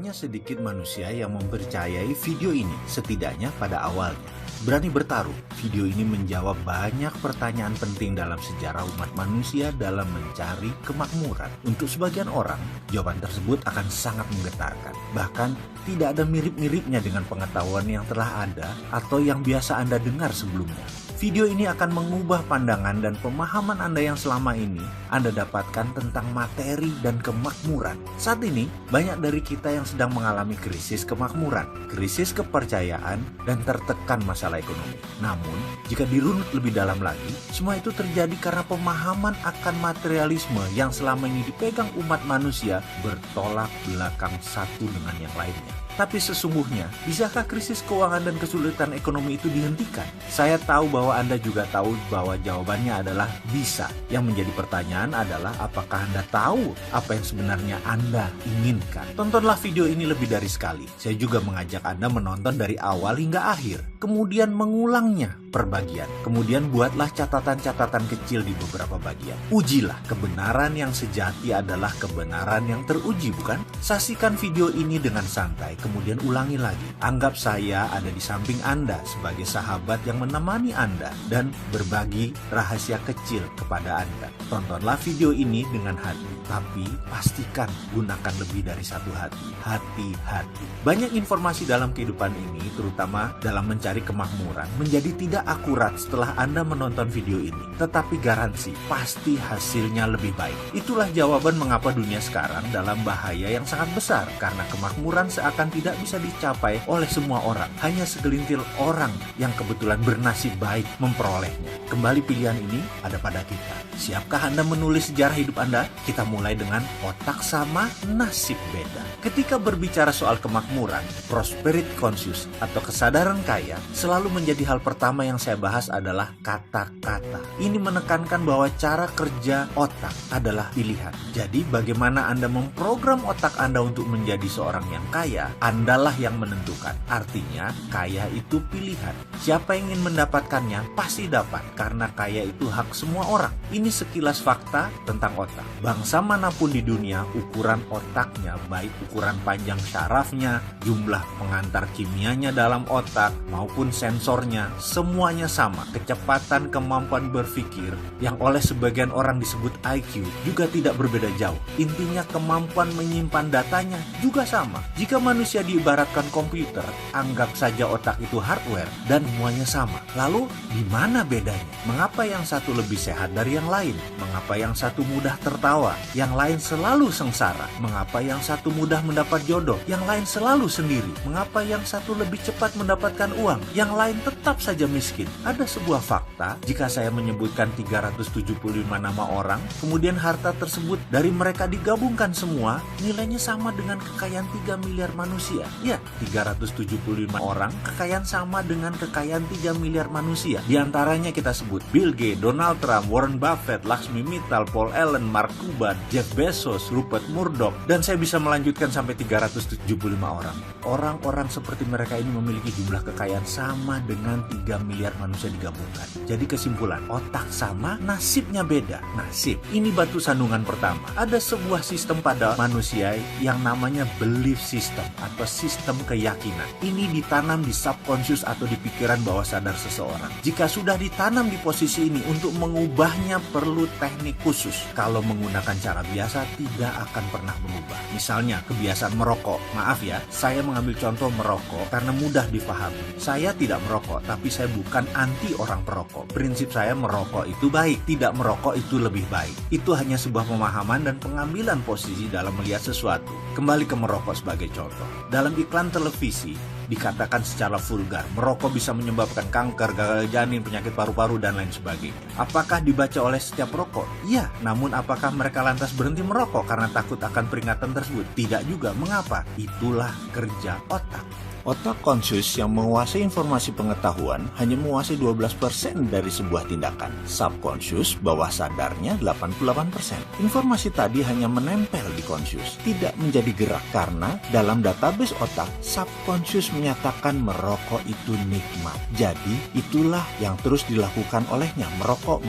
Hanya sedikit manusia yang mempercayai video ini, setidaknya pada awalnya. Berani bertaruh, video ini menjawab banyak pertanyaan penting dalam sejarah umat manusia dalam mencari kemakmuran. Untuk sebagian orang, jawaban tersebut akan sangat menggetarkan. Bahkan, tidak ada mirip-miripnya dengan pengetahuan yang telah ada atau yang biasa Anda dengar sebelumnya. Video ini akan mengubah pandangan dan pemahaman Anda yang selama ini Anda dapatkan tentang materi dan kemakmuran. Saat ini, banyak dari kita yang sedang mengalami krisis kemakmuran, krisis kepercayaan, dan tertekan masalah ekonomi. Namun, jika dirunut lebih dalam lagi, semua itu terjadi karena pemahaman akan materialisme yang selama ini dipegang umat manusia bertolak belakang satu dengan yang lainnya. Tapi sesungguhnya, bisakah krisis keuangan dan kesulitan ekonomi itu dihentikan? Saya tahu bahwa Anda juga tahu bahwa jawabannya adalah bisa. Yang menjadi pertanyaan adalah apakah Anda tahu apa yang sebenarnya Anda inginkan? Tontonlah video ini lebih dari sekali. Saya juga mengajak Anda menonton dari awal hingga akhir, kemudian mengulangnya per bagian. Kemudian buatlah catatan-catatan kecil di beberapa bagian. Ujilah, kebenaran yang sejati adalah kebenaran yang teruji, bukan? Saksikan video ini dengan santai, kemudian ulangi lagi. Anggap saya ada di samping Anda sebagai sahabat yang menemani Anda dan berbagi rahasia kecil kepada Anda. Tontonlah video ini dengan hati, tapi pastikan gunakan lebih dari satu hati. Hati-hati. Banyak informasi dalam kehidupan ini, terutama dalam mencari kemakmuran, menjadi tidak akurat setelah Anda menonton video ini. Tetapi garansi, pasti hasilnya lebih baik. Itulah jawaban mengapa dunia sekarang dalam bahaya yang sangat besar, karena kemakmuran seakan tidak bisa dicapai oleh semua orang. Hanya segelintir orang yang kebetulan bernasib baik memperolehnya. Kembali pilihan ini ada pada kita. Siapkah Anda menulis sejarah hidup Anda? Kita mulai dengan otak sama, nasib beda. Ketika berbicara soal kemakmuran, prosperity conscious atau kesadaran kaya selalu menjadi hal pertama yang saya bahas adalah kata-kata. Ini menekankan bahwa cara kerja otak adalah pilihan. Jadi bagaimana Anda memprogram otak Anda untuk menjadi seorang yang kaya, Andalah yang menentukan. Artinya, kaya itu pilihan. Siapa yang ingin mendapatkannya pasti dapat, karena kaya itu hak semua orang. Ini sekilas fakta tentang otak. Bangsa manapun di dunia, ukuran otaknya, baik ukuran panjang syarafnya, jumlah pengantar kimianya dalam otak, maupun sensornya, semuanya sama. Kecepatan kemampuan berpikir, yang oleh sebagian orang disebut IQ, juga tidak berbeda jauh. Intinya kemampuan menyimpan datanya juga sama. Jika manusia diibaratkan komputer, anggap saja otak itu hardware dan semuanya sama. Lalu, di mana bedanya? Mengapa yang satu lebih sehat dari yang lain? Mengapa yang satu mudah tertawa, yang lain selalu sengsara? Mengapa yang satu mudah mendapat jodoh, yang lain selalu sendiri? Mengapa yang satu lebih cepat mendapatkan uang, yang lain tetap saja miskin? Ada sebuah fakta, jika saya menyebutkan 375 nama orang, kemudian harta tersebut dari mereka digabungkan semua, nilainya sama dengan kekayaan 3 miliar manusia. Ya, 375 orang, kekayaan sama dengan kekayaan 3 miliar manusia. Di antaranya kita sebut Bill Gates, Donald Trump, Warren Buffett, Laxmi Mittal, Paul Allen, Mark Cuban, Jeff Bezos, Rupert Murdoch, dan saya bisa melanjutkan sampai 375 orang. Orang-orang seperti mereka ini memiliki jumlah kekayaan sama dengan 3 miliar manusia digabungkan. Jadi kesimpulan, otak sama, nasibnya beda. Nasib, ini batu sandungan pertama. Ada sebuah sistem pada manusia yang namanya belief system atau sistem keyakinan. Ini ditanam di subconscious atau di pikiran bawah sadar seseorang. Jika sudah ditanam di posisi ini, untuk mengubahnya perlu teknik khusus. Kalau menggunakan cara biasa, tidak akan pernah berubah. Misalnya, kebiasaan merokok. Maaf ya, saya mengambil contoh merokok karena mudah difahami. Saya tidak merokok, tapi saya bukan anti orang perokok. Prinsip saya merokok itu baik, tidak merokok itu lebih baik. Itu hanya sebuah pemahaman dan pengambilan posisi dalam melihat sesuatu. Kembali ke merokok sebagai contoh. Dalam iklan televisi, dikatakan secara vulgar, merokok bisa menyebabkan kanker, gagal janin, penyakit paru-paru, dan lain sebagainya. Apakah dibaca oleh setiap perokok? Ya, namun apakah mereka lantas berhenti merokok karena takut akan peringatan tersebut? Tidak juga. Mengapa? Itulah kerja otak. Otak konsius yang menguasai informasi pengetahuan hanya menguasai 12% dari sebuah tindakan. Subkonsius, bawah sadarnya 88%. Informasi tadi hanya menempel di konsius, tidak menjadi gerak karena dalam database otak, subkonsius menyatakan merokok itu nikmat. Jadi, itulah yang terus dilakukan olehnya, merokok.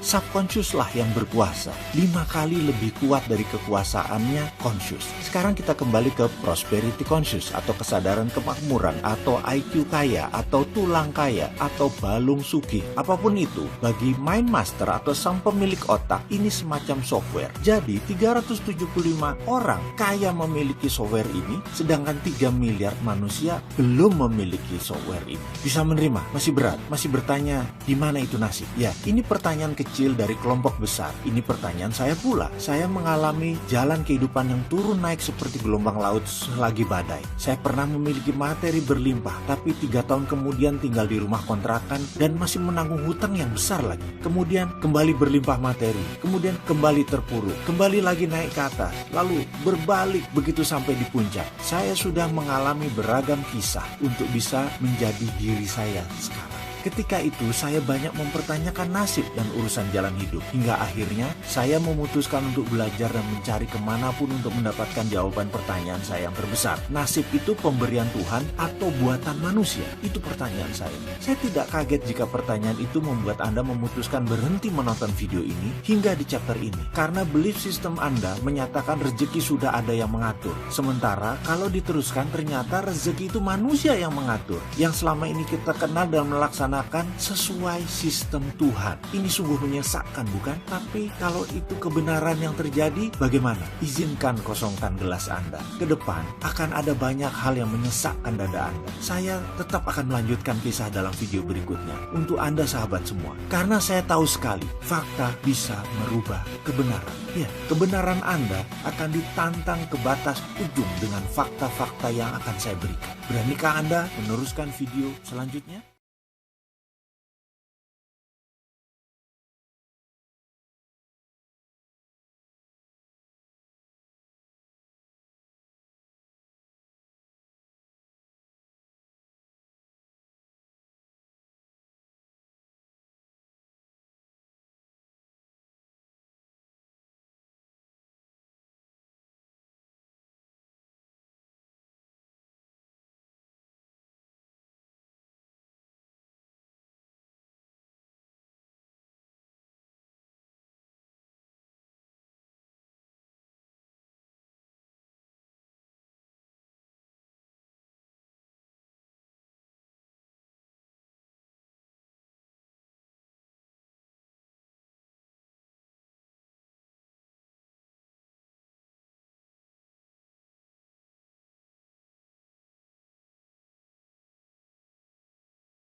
Subkonsius lah yang berkuasa, 5 kali lebih kuat dari kekuasaannya konsius. Sekarang kita kembali ke prosperity conscious atau kesadaran kemakmuran atau IQ kaya atau tulang kaya atau balung sugih. Apapun itu, bagi mind master atau sang pemilik otak, ini semacam software. Jadi 375 orang kaya memiliki software ini, sedangkan 3 miliar manusia belum memiliki software ini. Bisa menerima? Masih berat? Masih bertanya, di mana itu nasib? Ya, ini pertanyaan kecil dari kelompok besar. Ini pertanyaan saya pula. Saya mengalami jalan kehidupan yang turun naik seperti gelombang laut selagi badai. Saya pernah memiliki materi berlimpah, tapi 3 tahun kemudian tinggal di rumah kontrakan dan masih menanggung hutang yang besar lagi. Kemudian kembali berlimpah materi, kemudian kembali terpuruk, kembali lagi naik ke atas, lalu berbalik begitu sampai di puncak. Saya sudah mengalami beragam kisah untuk bisa menjadi diri saya sekarang. Ketika itu saya banyak mempertanyakan nasib dan urusan jalan hidup. Hingga akhirnya saya memutuskan untuk belajar dan mencari kemanapun untuk mendapatkan jawaban pertanyaan saya yang terbesar. Nasib itu pemberian Tuhan atau buatan manusia? Itu pertanyaan saya. Saya tidak kaget jika pertanyaan itu membuat Anda memutuskan berhenti menonton video ini hingga di chapter ini. Karena belief system Anda menyatakan rezeki sudah ada yang mengatur. Sementara kalau diteruskan ternyata rezeki itu manusia yang mengatur. Yang selama ini kita kenal dan melaksanakan sesuai sistem Tuhan. Ini sungguh menyesakkan, bukan? Tapi kalau itu kebenaran yang terjadi, bagaimana? Izinkan kosongkan gelas Anda. Ke depan akan ada banyak hal yang menyesakkan dada Anda. Saya tetap akan melanjutkan kisah dalam video berikutnya untuk Anda sahabat semua. Karena saya tahu sekali, fakta bisa merubah kebenaran. Ya, kebenaran Anda akan ditantang ke batas ujung dengan fakta-fakta yang akan saya berikan. Beranikah Anda meneruskan video selanjutnya?